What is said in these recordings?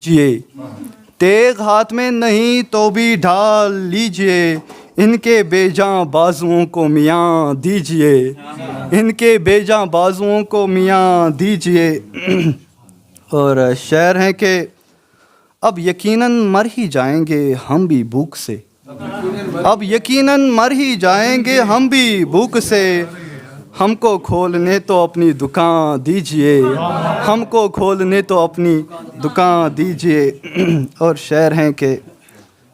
لیجیے, تیغ ہاتھ میں نہیں تو بھی ڈھال لیجیے, ان کے بے جاں بازوؤں کو میاں دیجیے, ان کے بے جاں بازوؤں کو میاں دیجیے. اور شعر ہیں کہ اب یقیناً مر ہی جائیں گے ہم بھی بھوک سے, اب یقیناً مر ہی جائیں گے ہم بھی بھوک سے, ہم کو کھولنے تو اپنی دکان دیجیے, ہم کو کھولنے تو اپنی دکان دیجیے. اور شعر ہیں کہ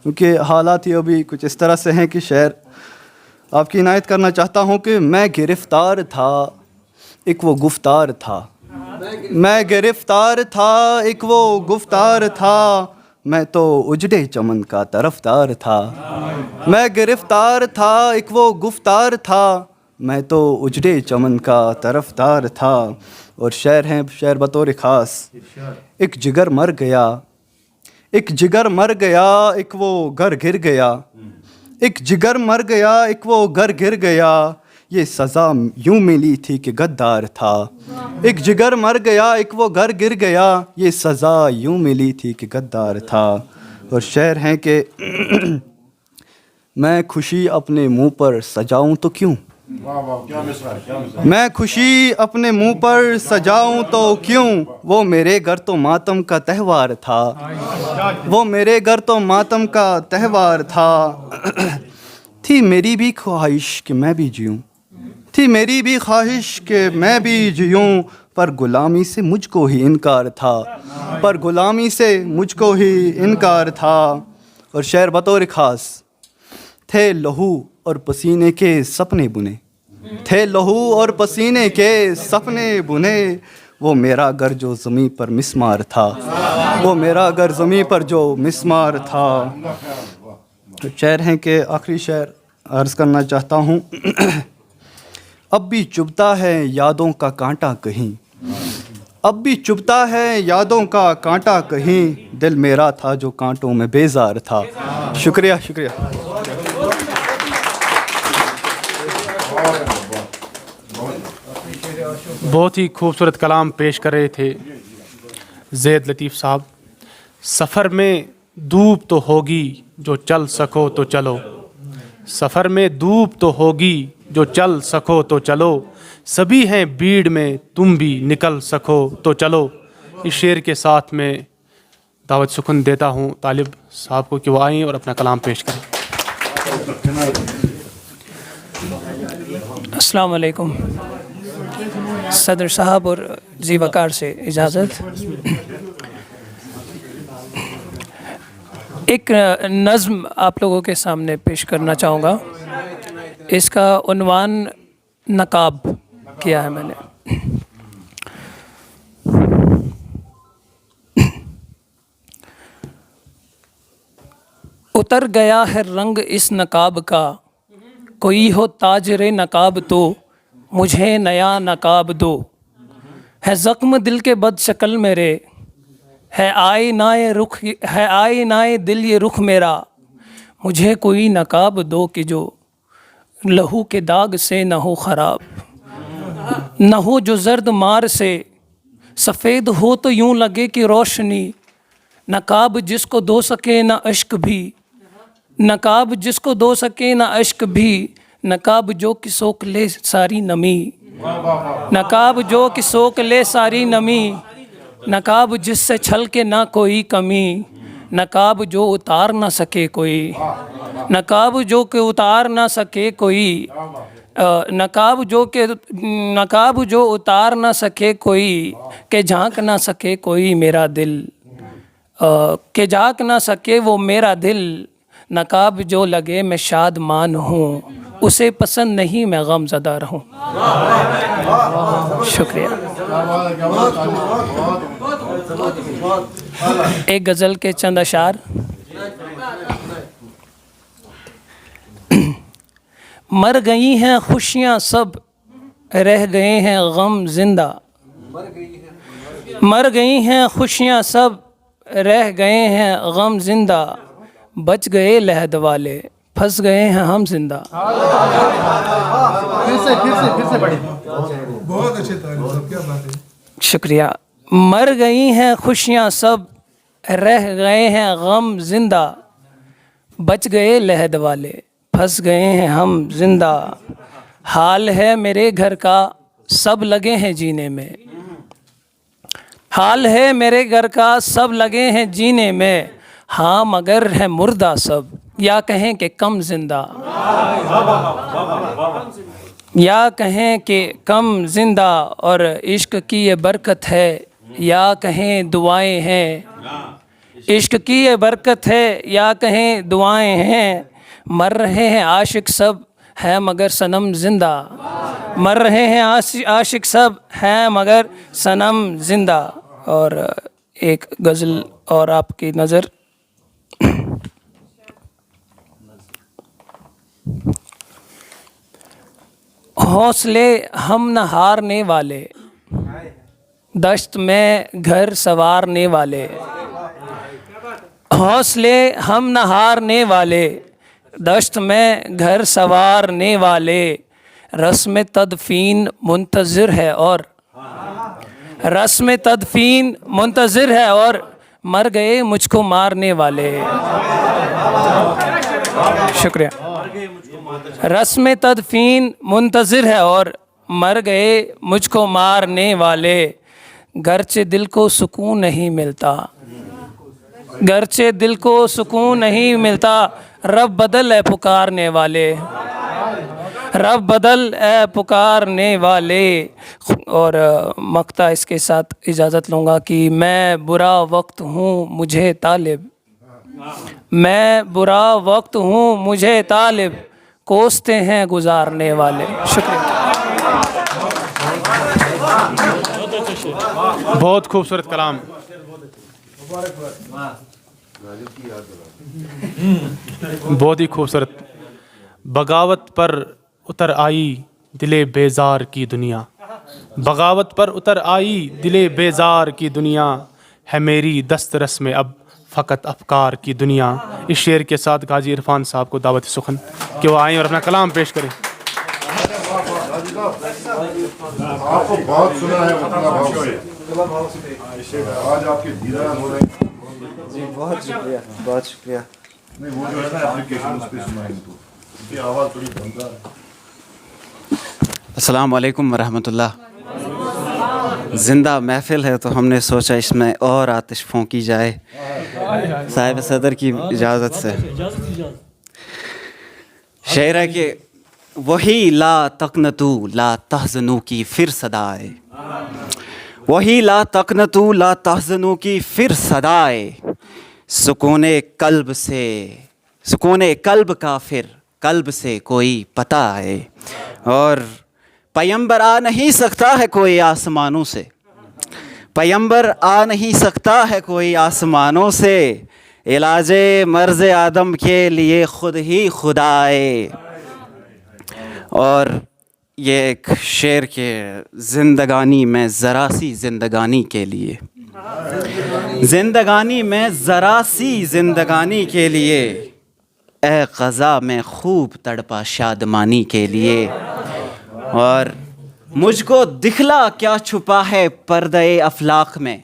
کیونکہ حالات ہی ابھی کچھ اس طرح سے ہیں کہ شعر آپ کی عنایت کرنا چاہتا ہوں کہ میں گرفتار تھا ایک وہ گفتار تھا, میں گرفتار تھا ایک وہ گفتار تھا, میں تو اجڑے چمن کا طرفدار تھا, میں گرفتار تھا ایک وہ گفتار تھا, میں تو اجڑے چمن کا طرفدار تھا. اور شعر ہیں, شعر بطور خاص, ایک جگر مر گیا, ایک جگر مر گیا ایک وہ گھر گر گیا, ایک جگر مر گیا ایک وہ گھر گر گیا, یہ سزا یوں ملی تھی کہ غدار تھا, ایک جگر مر گیا ایک وہ گھر گر گیا, یہ سزا یوں ملی تھی کہ غدار تھا. اور شعر ہیں کہ میں خوشی اپنے منہ پر سجاؤں تو کیوں, میں خوشی اپنے منہ پر سجاؤں تو کیوں, وہ میرے گھر تو ماتم کا تہوار تھا, وہ میرے گھر تو ماتم کا تہوار تھا. تھی میری بھی خواہش کہ میں بھی جیوں, تھی میری بھی خواہش کہ میں بھی جیوں, پر غلامی سے مجھ کو ہی انکار تھا, پر غلامی سے مجھ کو ہی انکار تھا. اور شعر بطور خاص, تھے لہو اور پسینے کے سپنے بنے, تھے لہو اور پسینے کے سپنے بنے, وہ میرا گھر جو زمیں پر مسمار تھا, وہ میرا گھر زمیں پر جو مسمار تھا. تو شعر ہیں کہ آخری شعر عرض کرنا چاہتا ہوں. اب بھی چبھتا ہے یادوں کا کانٹا کہیں, اب بھی چبھتا ہے یادوں کا کانٹا کہیں, دل میرا تھا جو کانٹوں میں بیزار تھا. شکریہ شکریہ. بہت ہی خوبصورت کلام پیش کر رہے تھے زید لطیف صاحب. سفر میں دھوپ تو ہوگی جو چل سکو تو چلو, سفر میں دھوپ تو ہوگی جو چل سکو تو چلو, سبھی ہیں بھیڑ میں تم بھی نکل سکو تو چلو. اس شعر کے ساتھ میں دعوت سکون دیتا ہوں طالب صاحب کو کہ وہ آئیں اور اپنا کلام پیش کریں. السلام علیکم. صدر صاحب اور زی وقار سے اجازت. ایک نظم آپ لوگوں کے سامنے پیش کرنا چاہوں گا. اس کا عنوان نقاب کیا ہے میں نے. اتر گیا ہے رنگ اس نقاب کا, کوئی ہو تاجر نقاب تو مجھے نیا نقاب دو. ہے زخم دل کے بد شکل میرے, ہے آئینۂ دل یہ رخ میرا, مجھے کوئی نقاب دو کہ جو لہو کے داغ سے نہ ہو خراب, نہ ہو جو زرد مار سے سفید ہو تو یوں لگے کہ روشنی. نقاب جس کو دھو سکے نہ اشک بھی, نقاب جس کو دھو سکے نہ اشک بھی, نقاب جو کہ سوکھ لے ساری نمی, نقاب جو کہ سوکھ لے ساری نمی, نقاب جس سے چھل کے نہ کوئی کمی, نقاب جو اتار نہ سکے کوئی, نقاب جو کہ اتار نہ سکے کوئی, نقاب جو اتار نہ سکے کوئی, کہ جھانک نہ سکے کوئی میرا دل, کہ جھانک نہ سکے وہ میرا دل. نقاب جو لگے میں شاد مان ہوں, اسے پسند نہیں میں غم زدہ رہوں. شکریہ. ایک غزل کے چند اشعار. مر گئی ہیں خوشیاں سب, رہ گئے ہیں غم زندہ, مر گئی ہیں خوشیاں سب, رہ گئے ہیں غم زندہ, بچ گئے لحد والے, پھنس گئے ہیں ہم زندہ. شکریہ. مر گئی ہیں خوشیاں سب, رہ گئے ہیں غم زندہ، بچ گئے لحد والے، پھنس گئے ہیں ہم زندہ، حال ہے میرے گھر کا سب لگے ہیں جینے میں، حال ہے میرے گھر کا سب لگے ہیں جینے میں، ہاں مگر ہے مردہ سب، یا کہیں کہ کم زندہ، یا کہیں کہ کم زندہ، اور عشق کی یہ برکت ہے یا کہیں دعائیں ہیں، عشق کی یہ برکت ہے یا کہیں دعائیں ہیں، مر رہے ہیں عاشق سب ہے مگر صنم زندہ، مر رہے ہیں عاشق سب ہیں مگر صنم زندہ۔ اور ایک غزل اور آپ کی نظر، حوصلے ہم نہ ہارنے والے، دشت میں گھر سنوارنے والے، حوصلے ہم نہ ہارنے والے، دشت میں گھر سنوارنے والے، رسم تدفین منتظر ہے اور رسم تدفین منتظر ہے اور مر گئے مجھ کو مارنے والے، شکریہ۔ رسم تدفین منتظر ہے اور مر گئے مجھ کو مارنے والے، گرچہ دل کو سکون نہیں ملتا، گرچہ دل کو سکون نہیں ملتا، رب بدل اے پکارنے والے، رب بدل اے پکارنے والے۔ اور مقطع اس کے ساتھ اجازت لوں گا کہ میں برا وقت ہوں مجھے طالب، میں برا وقت ہوں مجھے طالب، کوستے ہیں گزارنے والے، شکریہ۔ بہت خوبصورت کلام، بہت ہی خوبصورت۔ بغاوت پر اتر آئی دل بیزار کی دنیا، بغاوت پر اتر آئی دل بیزار کی دنیا، ہے میری دسترس میں اب فقط افکار کی دنیا۔ اس شعر کے ساتھ غازی عرفان صاحب کو دعوت سخن کہ وہ آئیں اور اپنا کلام پیش کریں۔ آپ کو بہت سنا ہے آج آپ کے دیدار ہو رہے ہیں۔ جی بہت شکریہ، بہت شکریہ۔ نہیں وہ جو ہے نا اپلیکیشن اس پہ سنائیں تو اس کی آواز تھوڑی بھنگا ہے۔ السلام علیکم ورحمۃ اللہ۔ زندہ محفل ہے تو ہم نے سوچا اس میں اور آتش پھونکی جائے صاحب صدر کی اجازت سے۔ شعر ہے کہ وہی لا تقنطوا لا تحزنوا کی پھر صدا آئے، وہی لا تقنطوا لا تحزنوا کی پھر صدا آئے، سکون قلب سے، سکون قلب کا پھر قلب سے کوئی پتہ آئے، اور پیمبر آ نہیں سکتا ہے کوئی آسمانوں سے، پیمبر آ نہیں سکتا ہے کوئی آسمانوں سے، علاج مرض آدم کے لیے خود ہی خدا آئے۔ اور یہ ایک شعر کے زندگانی میں ذرا سی زندگانی کے لیے، زندگانی میں ذرا سی زندگانی کے لیے، اے قضا میں خوب تڑپا شادمانی کے لیے، اور مجھ کو دکھلا کیا چھپا ہے پردہ افلاق میں،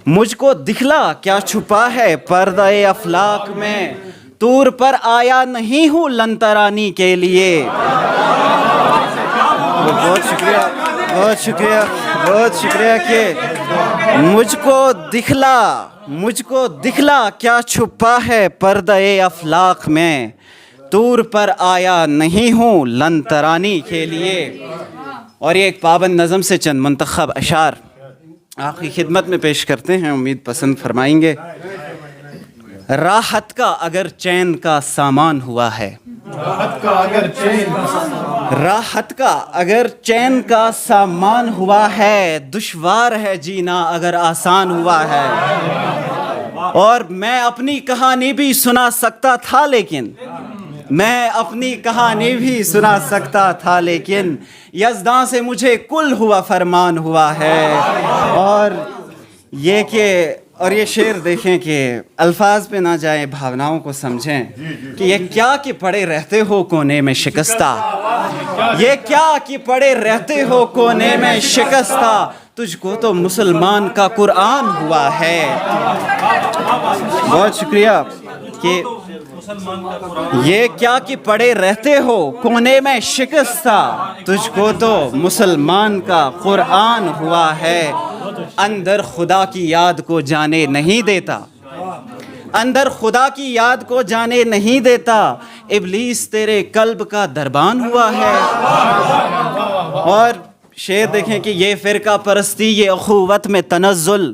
مجھ کو دکھلا کیا چھپا ہے پردہ افلاق میں، طور پر آیا نہیں ہوں لنترانی کے لیے۔ بہت شکریہ، بہت شکریہ، بہت شکریہ کہ مجھ کو دکھلا کیا چھپا ہے پردہ افلاق میں، طور پر آیا نہیں ہوں لنترانی کے لیے۔ اور یہ ایک پابند نظم سے چند منتخب اشعار آپ کی خدمت میں پیش کرتے ہیں، امید پسند فرمائیں گے۔ راحت کا اگر چین کا سامان ہوا ہے، راحت کا اگر چین کا سامان ہوا ہے، دشوار ہے جینا اگر آسان ہوا ہے، اور میں اپنی کہانی بھی سنا سکتا تھا لیکن، میں اپنی کہانی بھی سنا سکتا تھا لیکن، یزداں سے مجھے کل ہوا فرمان ہوا ہے۔ اور یہ کہ اور یہ شعر دیکھیں کہ الفاظ پہ نہ جائیں، بھاوناؤں کو سمجھیں کہ یہ کیا کہ پڑے رہتے ہو کونے میں شکستہ، یہ کیا کہ پڑے رہتے ہو کونے میں شکستہ، تجھ کو تو مسلمان کا قرآن ہوا ہے. بہت شکریہ. کہ یہ کیا کہ پڑے رہتے ہو کونے میں شکستہ, تجھ کو تو مسلمان کا قرآن ہوا ہے. اندر خدا کی یاد کو جانے نہیں دیتا, اندر خدا کی یاد کو جانے نہیں دیتا, ابلیس تیرے قلب کا دربان ہوا ہے. اور شعر دیکھیں کہ یہ فرقہ پرستی, یہ اخوت میں تنزل,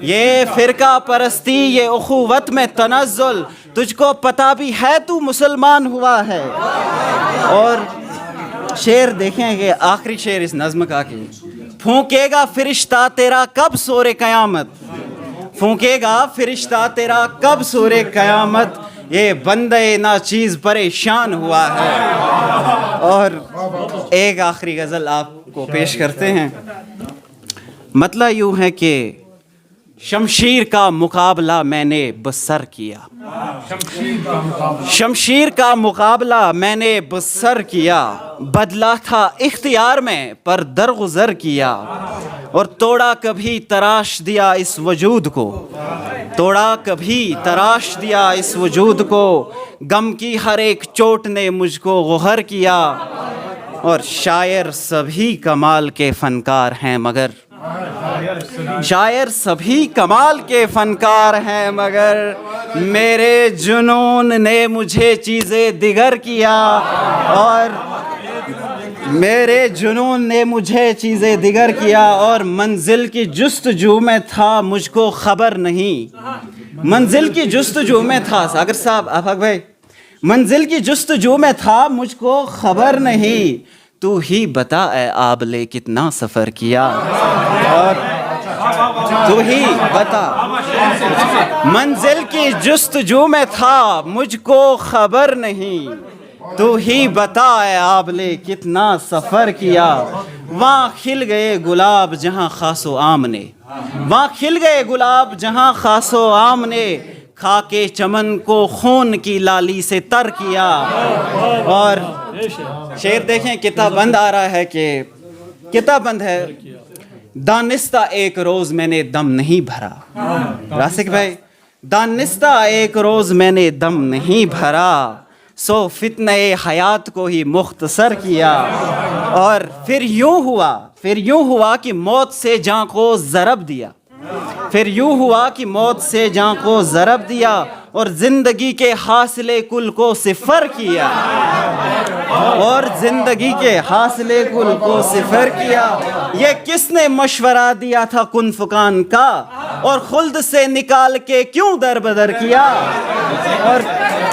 یہ فرقہ پرستی, یہ اخوت میں تنزل, تجھ کو پتہ بھی ہے تو مسلمان ہوا ہے. اور شعر دیکھیں کہ آخری شعر اس نظم کا کہ پھونکے گا فرشتہ تیرا کب سورے قیامت, پھونکے گا فرشتہ تیرا کب سورے قیامت, یہ بندے ناچیز پریشان ہوا ہے. اور ایک آخری غزل آپ کو پیش کرتے ہیں. مطلب یوں ہے کہ شمشیر کا مقابلہ میں نے بسر کیا, شمشیر کا مقابلہ میں نے بسر کیا, بدلا تھا اختیار میں پر درگزر کیا, اور توڑا کبھی تراش دیا اس وجود کو, توڑا کبھی تراش دیا اس وجود کو, غم کی ہر ایک چوٹ نے مجھ کو غہر کیا. اور شاعر سبھی کمال کے فنکار ہیں مگر, شاعر سبھی کمال کے فنکار ہیں مگر, میرے جنون نے مجھے چیزیں دیگر کیا, اور میرے جنون نے مجھے چیزیں دیگر کیا. اور منزل کی جستجو میں تھا مجھ کو خبر نہیں, منزل کی جستجو میں تھا, ساگر صاحب آفاق بھائی, منزل کی جستجو میں تھا مجھ کو خبر نہیں, تو ہی بتا اے آبلے کتنا سفر کیا. اور تو ہی بتا, منزل کی جستجو میں تھا مجھ کو خبر نہیں, تو ہی بتا اے آبلے کتنا سفر کیا. وہاں کھل گئے گلاب جہاں خاص و عام نے, وہاں کھل گئے گلاب جہاں خاص و عام نے, کھا کے چمن کو خون کی لالی سے تر کیا. اور شعر دیکھیں کتاب بند آ رہا ہے کہ کتاب بند ہے. دانستہ ایک روز میں نے دم نہیں بھرا, راسک بھائی, دانستہ ایک روز میں نے دم نہیں بھرا, سو فتنہ حیات کو ہی مختصر کیا. اور پھر یوں ہوا کہ موت سے جان کو ضرب دیا, پھر یوں ہوا کہ موت سے جان کو ضرب دیا, اور زندگی کے حاصلے کل کو صفر کیا, اور زندگی کے حاصلے کل کو صفر کیا. یہ کس نے مشورہ دیا تھا کن فکان کا, اور خلد سے نکال کے کیوں در بدر کیا. اور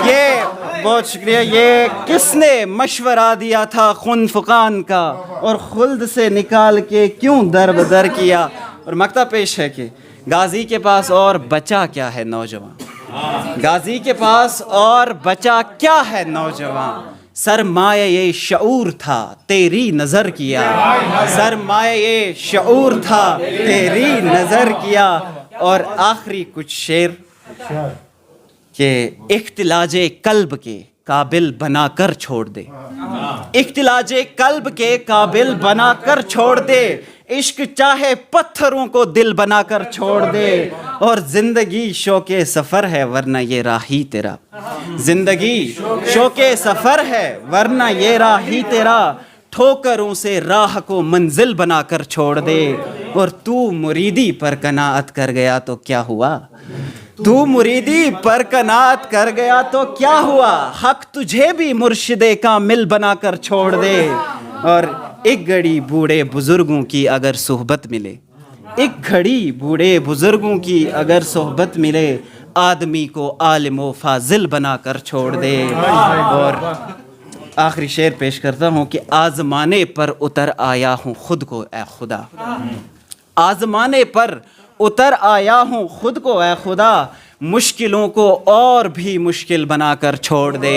یہ بہت شکریہ. یہ کس نے مشورہ دیا تھا خن فکان کا, اور خلد سے نکال کے کیوں در بدر کیا. اور مقطع پیش ہے کہ غازی کے پاس اور بچا کیا ہے نوجوان, غازی کے پاس اور بچا کیا ہے نوجوان, سرمایہ یہ شعور تھا تیری نظر کیا, سرمایہ یہ شعور تھا تیری نظر کیا. اور آخری کچھ شعر کہ اختلاج قلب کے قابل بنا کر چھوڑ دے, اختلاج قلب کے قابل بنا کر چھوڑ دے, عشق چاہے پتھروں کو دل بنا کر چھوڑ دے. اور زندگی شوق سفر ہے ورنہ یہ راہ ہی تیرا, زندگی شوق سفر ہے ورنہ یہ راہ ہی تیرا, ٹھوکروں سے راہ کو منزل بنا کر چھوڑ دے. اور تو مریدی پر قناعت کر گیا تو کیا ہوا, تو مریدی پر قناعت کر گیا تو کیا ہوا, حق تجھے بھی مرشد کامل بنا کر چھوڑ دے. اور ایک گھڑی بوڑھے بزرگوں کی اگر صحبت ملے, ایک گھڑی بوڑھے بزرگوں کی اگر صحبت ملے, آدمی کو عالم و فاضل بنا کر چھوڑ دے. اور آخری شعر پیش کرتا ہوں کہ آزمانے پر اتر آیا ہوں خود کو اے خدا, آزمانے پر اتر آیا ہوں خود کو اے خدا, مشکلوں کو اور بھی مشکل بنا کر چھوڑ دے,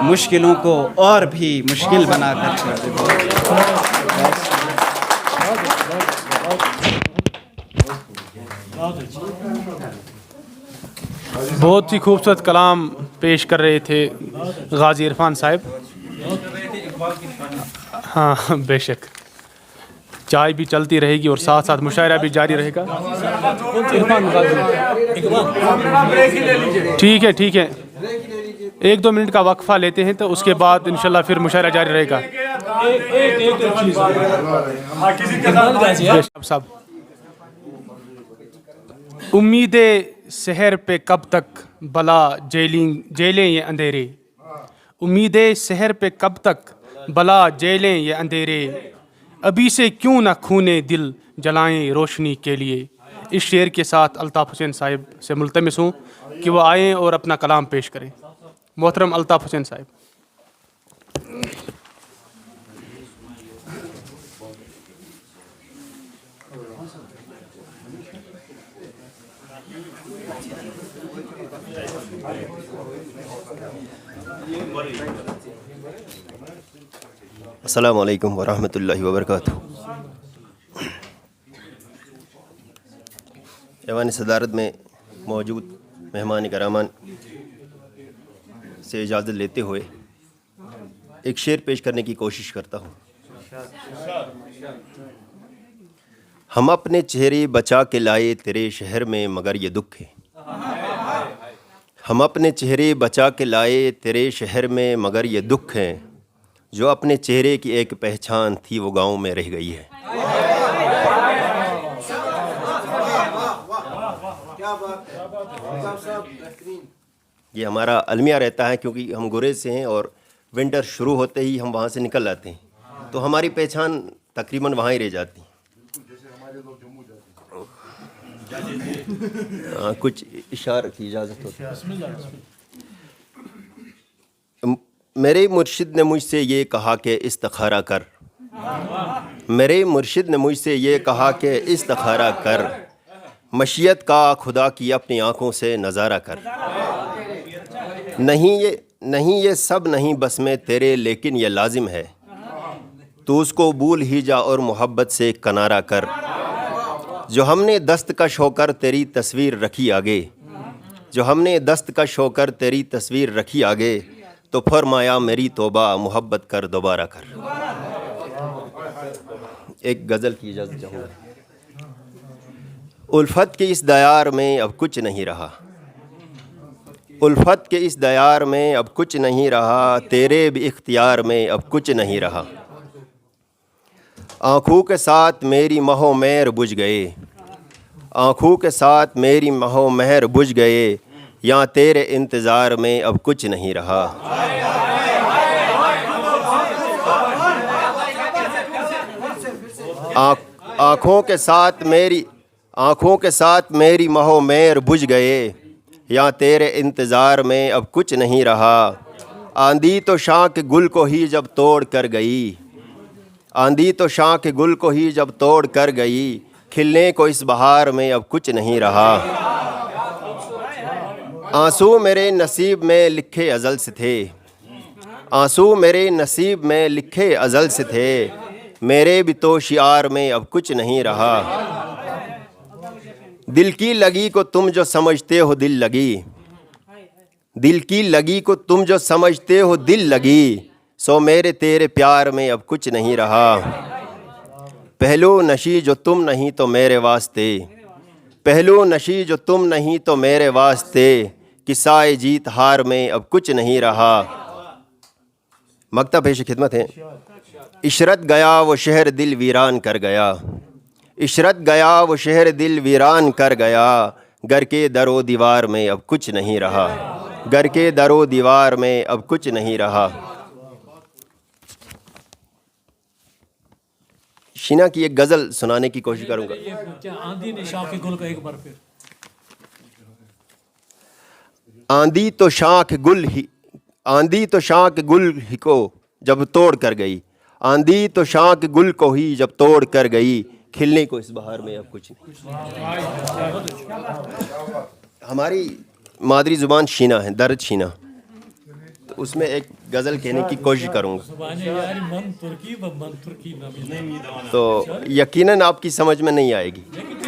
مشکلوں کو اور بھی مشکل بنا کر چھوڑ دے. بہت ہی خوبصورت کلام پیش کر رہے تھے غازی عرفان صاحب. ہاں بے شک. چائے بھی چلتی رہے گی اور ساتھ ساتھ مشاعرہ بھی جاری رہے گا. ٹھیک ہے 1-2 منٹ کا وقفہ لیتے ہیں تو اس کے بعد انشاءاللہ پھر مشاعرہ جاری رہے گا. صاحب امید سحر پہ کب تک بلا جیلیں یہ اندھیرے, امید سحر پہ کب تک بلا جیلیں یہ اندھیرے, ابھی سے کیوں نہ کھونے دل جلائیں روشنی کے لیے. اس شعر کے ساتھ الطاف حسین صاحب سے ملتمس ہوں کہ وہ آئیں اور اپنا کلام پیش کریں. محترم الطاف حسین صاحب. السلام علیکم ورحمۃ اللہ وبرکاتہ. ایوان صدارت میں موجود مہمان کرام سے اجازت لیتے ہوئے ایک شعر پیش کرنے کی کوشش کرتا ہوں. ہم اپنے چہرے بچا کے لائے تیرے شہر میں مگر یہ دکھ ہے, ہم اپنے چہرے بچا کے لائے تیرے شہر میں مگر یہ دکھ ہے, جو اپنے چہرے کی ایک پہچان تھی وہ گاؤں میں رہ گئی ہے. یہ ہمارا المیہ رہتا ہے کیونکہ ہم گریز سے ہیں اور ونٹر شروع ہوتے ہی ہم وہاں سے نکل آتے ہیں, تو ہماری پہچان تقریباً وہاں ہی رہ جاتی ہے. کچھ اشارہ کی اجازت ہوتی ہے. میرے مرشد نے مجھ سے یہ کہا کہ استخارہ کر, میرے مرشد نے مجھ سے یہ کہا کہ استخارہ کر, مشیت کا خدا کی اپنی آنکھوں سے نظارہ کر. نہیں یہ سب نہیں بس میں تیرے, لیکن یہ لازم ہے تو اس کو بھول ہی جا اور محبت سے کنارہ کر. جو ہم نے دستکش ہو کر تیری تصویر رکھی آگے, جو ہم نے دستکش ہو کر تیری تصویر رکھی آگے, تو فرمایا میری توبہ محبت کر دوبارہ کر. ایک غزل کی اجازت چاہوں گا. الفت کے اس دیار میں اب کچھ نہیں رہا, الفت کے اس دیار میں اب کچھ نہیں رہا, تیرے بھی اختیار میں اب کچھ نہیں رہا. آنکھوں کے ساتھ میری مہو مہر بجھ گئے, آنکھوں کے ساتھ میری مہو مہر بجھ گئے, یہاں تیرے انتظار میں اب کچھ نہیں رہا. آنکھوں کے ساتھ میری مہو مہر بجھ گئے, یہاں تیرے انتظار میں اب کچھ نہیں رہا. آندھی تو شاہ کے گل کو ہی جب توڑ کر گئی, آندھی تو شاہ کے گل کو ہی جب توڑ کر گئی, کھلنے کو اس بہار میں اب کچھ نہیں رہا. آنسو میرے نصیب میں لکھے ازل سے تھے, آنسو میرے نصیب میں لکھے ازل سے تھے, میرے بھی تو شعار میں اب کچھ نہیں رہا. دل کی لگی کو تم جو سمجھتے ہو دل لگی, دل کی لگی کو تم جو سمجھتے ہو دل لگی, سو میرے تیرے پیار میں اب کچھ نہیں رہا. پہلو نشی جو تم نہیں تو میرے واسطے, پہلو نشی جو تم نہیں تو میرے واسطے, قصائے جیت ہار میں اب کچھ نہیں رہا. مکتہ پیش خدمت ہے. عشرت گیا وہ شہر دل ویران کر گیا, عشرت گیا وہ شہر دل ویران کر گیا, گھر کے در و دیوار میں اب کچھ نہیں رہا, گھر کے در و دیوار میں اب کچھ نہیں رہا. شینا کی ایک غزل سنانے کی کوشش کروں گا. آندھی نے شاہ کے گل کو ایک بار پھر. آندھی تو شاخ گل ہی, آندھی تو شاخ گل ہی کو جب توڑ کر گئی, آندھی تو شاخ گل کو ہی جب توڑ کر گئی, کھلنے کو اس بہار میں اب کچھ نہیں. ہماری مادری زبان شینا ہے, درد شینا, تو اس میں ایک غزل کہنے کی کوشش کروں گا, تو یقیناً آپ کی سمجھ میں نہیں آئے گی,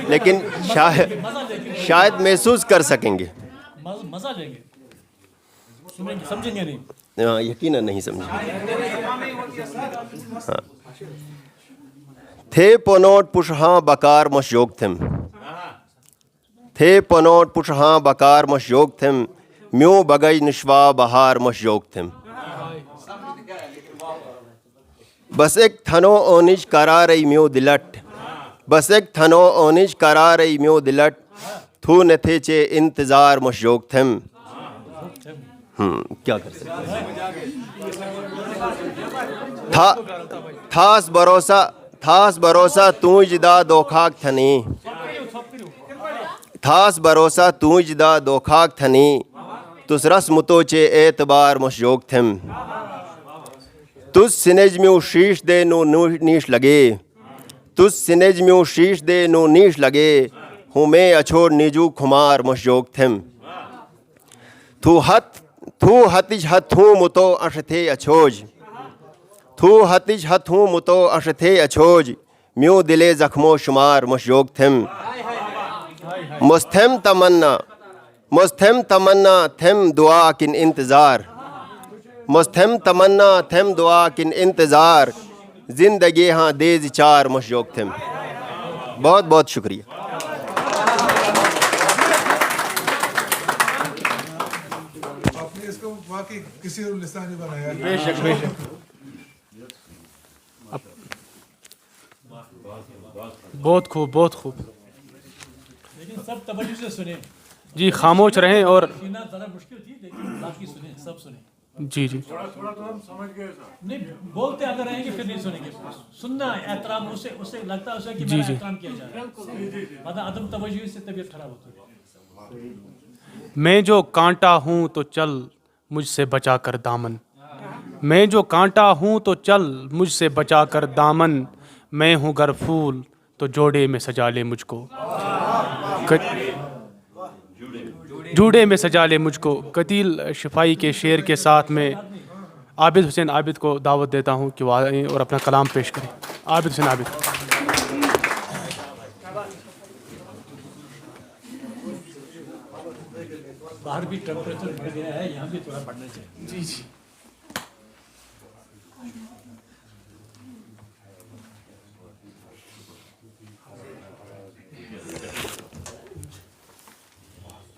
لیکن شاید محسوس کر سکیں گے. مزہ لیں گے, سمجھیں گے نہیں, یقیناً نہیں سمجھیں. ہاں. The ponot pushha bakar mosh yogthem. The ponot pushha bakar mosh yogthem. Myo bagay nishwa bahar mosh yogthem. بس ایک تھنو اونج کرارئی میو دلٹ بس ایک تھنو اونج کرارئی میو دلٹ تھو نہ تھے چے انتظار مشوق تھم. کیا کر سکتے تھاس بھروسہ تونج دا دوکھاک تھنی تھاس بھروسہ تونج دا دوکھاک تھنی تس رس متو چے اعتبار مشوق تھم. تس سنج میو شیش دے نو نیش لگے تس سنج میو شیش دے نو نیش لگے ہوں میں اچھوڑ نیجو کھمار مشوق تھم. تھو ہتج ہتھوں متو اش تھے اچھوج تھو ہتج ہتھوں متو اش تھے اچھوج میو دلے زخمو شمار مشوق تھم. مستھم تمنا تھم دعا کن انتظار مستھم تمنا تھم دعا کن انتظار زندگی ہاں دیز چار مشوق تھم. بہت بہت شکریہ. آپ نے اس کو واقعی کسی اور لسان نے بنایا. بے شک بے شک. بہت خوب بہت خوب. لیکن سب توجہ سے سنیں. جی خاموش رہیں اور سینا ذرا مشکل تھی لیکن باقی سنیں سب سنیں. جی جی نہیں بولتے اگر رہیں گے پھر نہیں سنیں گے. سننا احترام اسے لگتا ہے اسے کہ جی میرا جی. احترام کیا جا رہا ہے. ورنہ عدم توجہ سے طبیعت خراب ہوتی ہے. میں جو کانٹا ہوں تو چل مجھ سے بچا کر دامن میں جو کانٹا ہوں تو چل مجھ سے بچا کر دامن میں ہوں گر پھول تو جوڑے میں سجا لے مجھ کو جوڑے میں سجا لے مجھ کو. قتیل شفائی کے شعر کے ساتھ میں عابد حسین عابد کو دعوت دیتا ہوں کہ وہ آئیں اور اپنا کلام پیش کریں. عابد حسین عابد. باہر بھی ٹیمپریچر بڑھ گیا ہے یہاں بھی تھوڑا بڑھنا چاہیے. جی جی.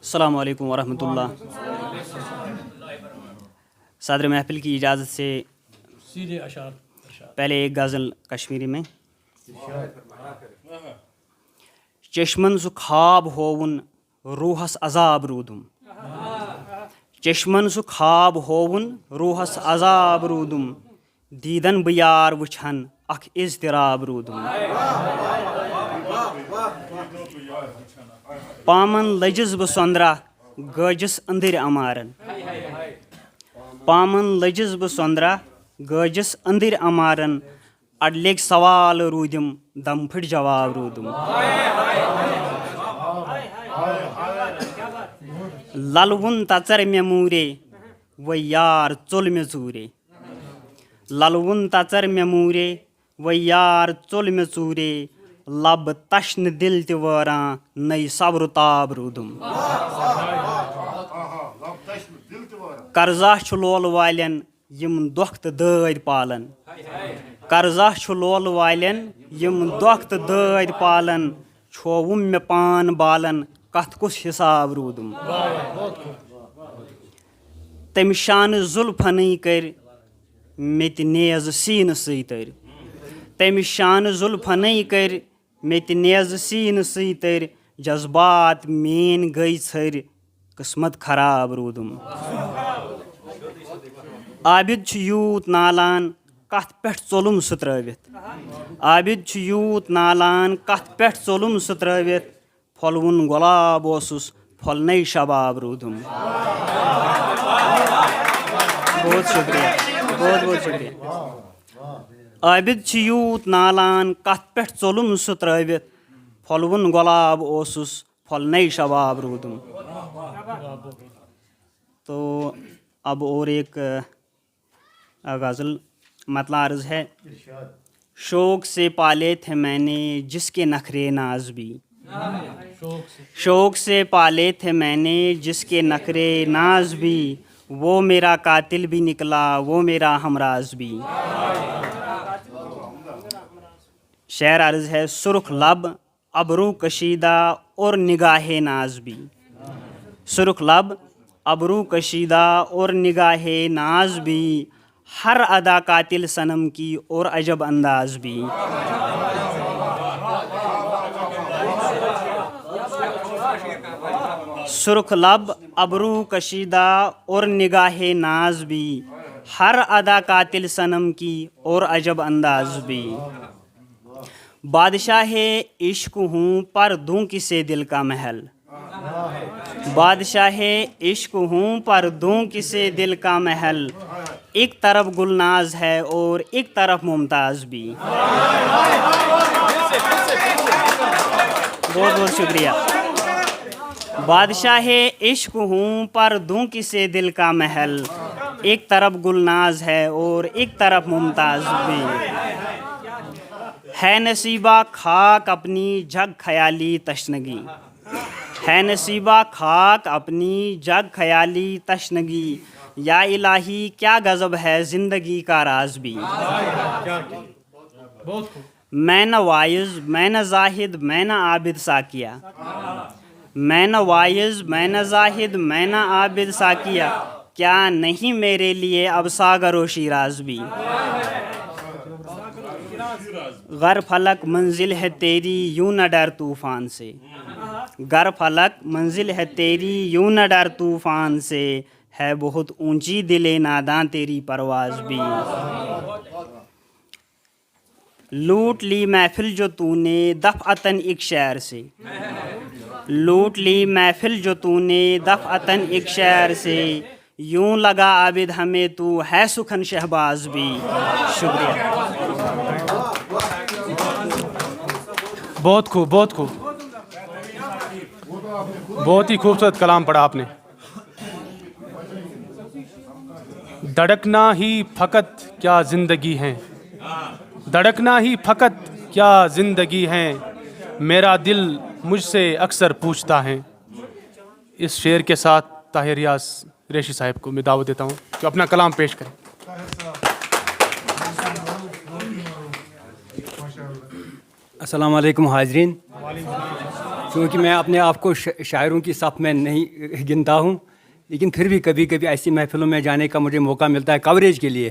السلام علیکم ورحمۃ اللہ. صدر محفل کی اجازت سے سیدھے اشعار. پہلے ایک غزل کشمیری میں. چشمن سہ خواب ہوون روحس عذاب رودم چشمن سہ خواب ہوون روحس عذاب رودم دیدن بہ یار وچھن اکھ اضطراب رودم پامن لجس بہ سۄنٛدرا گٲجس أنٛدٕرۍ امارن پامن لجس بہ سۄنٛدرا گٲجس أنٛدٕرۍ امارن اڈلیٚکۍ سوال روٗدِم دم پھٕٹۍ جواب روٗدُم للوُن تژر مےٚ موٗرے وۄنۍ یار ژوٚل مےٚ ژوٗرے للوُن تژر مےٚ موٗرے وۄنۍ یار ژوٚل مےٚ ژوٗرے لبہٕ تشنہٕ دل تہِ وٲران نٔے صبرٕ تاب روٗدُم قرضا چھُ لولہٕ والٮ۪ن یِم دۄکھ تہٕ دٲدۍ پالن قرضا چھُ لولہٕ والٮ۪ن یِم دۄکھ تہٕ دٲدۍ پالن چھووُم مےٚ پان بالن کتھ کُس حساب روٗدُم تمہِ شانہٕ زُلفنٕے کٔرۍ مےٚ تہِ نیزٕ سیٖنہٕ سۭتۍ تٔرۍ تمہِ شانہٕ زُلفنٕے کٔرۍ مےٚ تہِ نیزٕ سیٖنہٕ سۭتۍ تٔرۍ جذبات میٲنۍ گٔے ژھٔرۍ قٕسمت خراب روٗدُم عابد چھُ یوٗت نالان کتھ پٮ۪ٹھ ژوٚلُم سُہ ترٲوِتھ عابد چھُ یوٗت نالان کتھ پٮ۪ٹھ ژوٚلُم سُہ ترٲوِتھ پھۄلوُن گۄلاب اوسُس پھۄلنَے شباب روٗدُم بہت شُکریہ بہت بہت شُکریہ عابد چھُ یوٗت نالان کتھ پٮ۪ٹھ ژوٚلُم سُہ ترٲوِتھ پھۄلوُن گۄلاب اوسُس پھۄلنَے شباب روٗدُم. تو اب اور ایک غزل مطلع عرض ہے. شوق سے پالے تھے میں نے جس کے نخرے ناز بھی شوق سے پالے تھے میں نے جس کے نخرے ناز بھی وہ میرا قاتل بھی نکلا وہ میرا ہمراز بھی شعر عرض ہے سرخ لب ابرو کشیدہ اور نگاہ ناز بھی. سرخ لب ابرو کشیدہ اور نگاہ ناز بھی, ہر ادا قاتل صنم کی اور عجب انداز بھی. سرخ لب ابرو کشیدہ اور نگاہ ناز بھی, ہر ادا قاتل صنم کی اور عجب انداز بھی. بادشاہ عشق ہوں پر دوں کسے دل کا محل. بادشاہ عشق ہوں پر دوں کسے دل کا محل, ایک طرف گلناز ہے اور ایک طرف ممتاز بھی. بہت بہت شکریہ. بادشاہ عشق ہوں پر دوں کسے دل کا محل, ایک طرف گلناز ہے اور ایک طرف ممتاز بھی. ہے نصیبہ خاک اپنی جگ خیالی تشنگی. ہے نصیبہ خاک اپنی جگ خیالی تشنگی, یا الہی کیا غضب ہے زندگی کا راز بھی. میں نہ وائز میں نہ زاہد میں نہ عابد ساکیہ. میں نہ وائز میں نہ زاہد میں نہ عابد ساکیہ, کیا نہیں میرے لیے اب ساگر و شیراز بھی. غر فلک منزل ہے تیری یوں نہ ڈر طوفان سے. غر فلک منزل ہے تیری یوں نہ ڈر طوفان سے, ہے بہت اونچی دل ناداں تیری پرواز بھی. لوٹ لی محفل جو تو نے دفعتاً ایک شعر سے. لوٹ لی محفل جو تو نے دفعتاً ایک شعر سے, یوں لگا عابد ہمیں تو ہے سخن شہباز بھی. شکریہ. بہت خوب, بہت خوب, بہت ہی خوبصورت کلام پڑھا آپ نے. دھڑکنا ہی فقط کیا زندگی ہے, دھڑکنا ہی فقط کیا زندگی ہے, میرا دل مجھ سے اکثر پوچھتا ہے. اس شعر کے ساتھ طاہر ریاض ریشی صاحب کو میں دعوت دیتا ہوں کہ اپنا کلام پیش کریں. السلام علیکم حاضرین. چونکہ میں اپنے آپ کو شاعروں کی صف میں نہیں گنتا ہوں, لیکن پھر بھی کبھی کبھی ایسی محفلوں میں جانے کا مجھے موقع ملتا ہے کوریج کے لیے,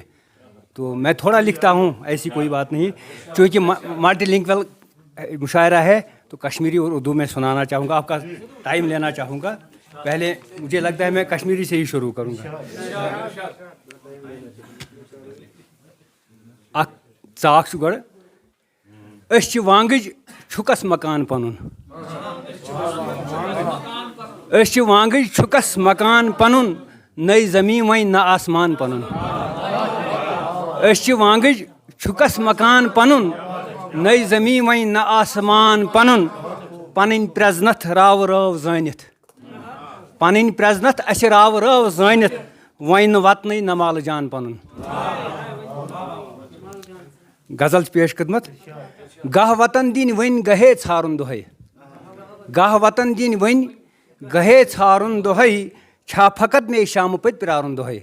تو میں تھوڑا لکھتا ہوں, ایسی کوئی بات نہیں. چونکہ ملٹی لنگویل مشاعرہ ہے تو کشمیری اور اردو میں سنانا چاہوں گا, آپ کا ٹائم لینا چاہوں گا. پہلے مجھے لگتا ہے میں کشمیری سے ہی شروع کروں گا. اک ژاکھ چھُ گۄڈٕ, أسۍ چھِ وانگٕج چھُکس مکان پنُن. أسۍ چھِ وانگٕج چھُکس مکان پنُن, نٔے زمیٖن وۄنۍ نہ آسمان پنُن. أسۍ چھِ وانگٕج چھُکس مکان پنُن, نٔے زمیٖن وۄنۍ نہ آسمان پنُن. پنٕنۍ پرٛزنتھ راوٕ رٲو زٲنِتھ, پنٕنۍ پرٛزنتھ اَسہِ راوٕ رٲو زٲنِتھ, وۄنۍ نہٕ وطنٕے نہ مالہٕ جان پنُن. غزل چھِ پیش خدمت. گاہ وطن دِنۍ وۄنۍ گٔہے ژھارُن دۄہَے, گاہ وطن دِنۍ وۄنۍ گٔہے ژھارُن دۄہَے, چھا فقط مے شامہٕ پٔتۍ پیارُن دۄہَے.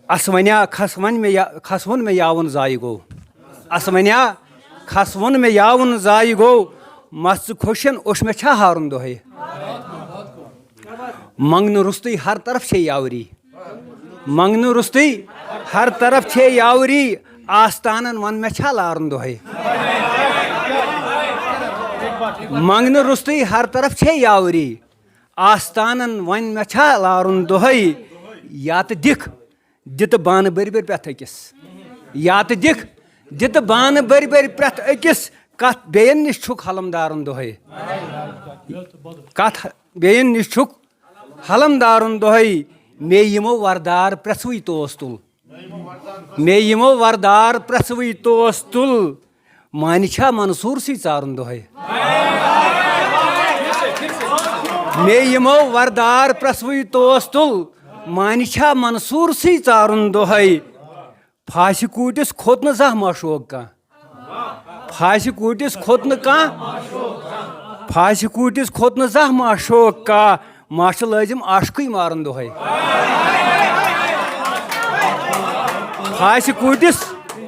اَسوَنیا کھسوُن مےٚ یاوُن زایہِ گوٚو, اَسوَنیا کھسوُن مےٚ یاوُن زایہِ گوٚو, مَستہٕ کھوٚشَن اوٚش مےٚ چھا ہارُن دۄہَے. منٛگنہٕ روٚستُے ہر طرف چھے یاوری, منٛگنہٕ روٚستُے ہر طرف چھے یاوری, آستانن وَن مےٚ چھا لارُن دۄہَے. منٛگنہٕ روٚستُے ہر طرف چھے یاوری, آستانن وَن مےٚ چھا لارُن دۄہَے. یا تہٕ دِکھ دِتہٕ بانہٕ بٔرۍ بٔرۍ پرٛٮ۪تھ أکِس, یا تہٕ دِکھ دِتہٕ بانہٕ بٔرۍ بٔرۍ پرٛٮ۪تھ أکِس, کَتھ بیٚیَن نِش چھُکھ حلمدارُن دۄہَے. کَتھ بیٚیَن نِش چھُکھ حلمدارُن دۄہَے. مے یِمو وردار پرٛٮ۪ژھوٕے توس تُل, مے یِمو وردار پرٛٮ۪ژھوٕے توس تُل, مانہِ چھا منصوٗرسٕے ژارُن دۄہَے. مے یِمو وردار پرٛٮ۪ژھوٕے توس تُل, مانہِ چھا منصوٗرسٕے ژارُن دۄہَے. پھاسہِ کوٗٹِس کھوٚت نہٕ زانٛہہ ماشوق کانٛہہ, پھاسہِ کوٗٹِس کھوٚت نہٕ کانٛہہ, پھاسہِ کوٗٹِس کھوٚت نہٕ زانٛہہ ماشوق کانٛہہ, ماشہٕ لٲزِم عاشقٕے مارُن دۄہَے. پھاسہِ کوٗٹِس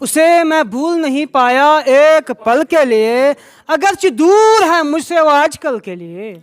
اسے میں بھول نہیں پایا ایک پل کے لیے، اگرچہ دور ہے مجھ سے وہ آج کل کے لیے۔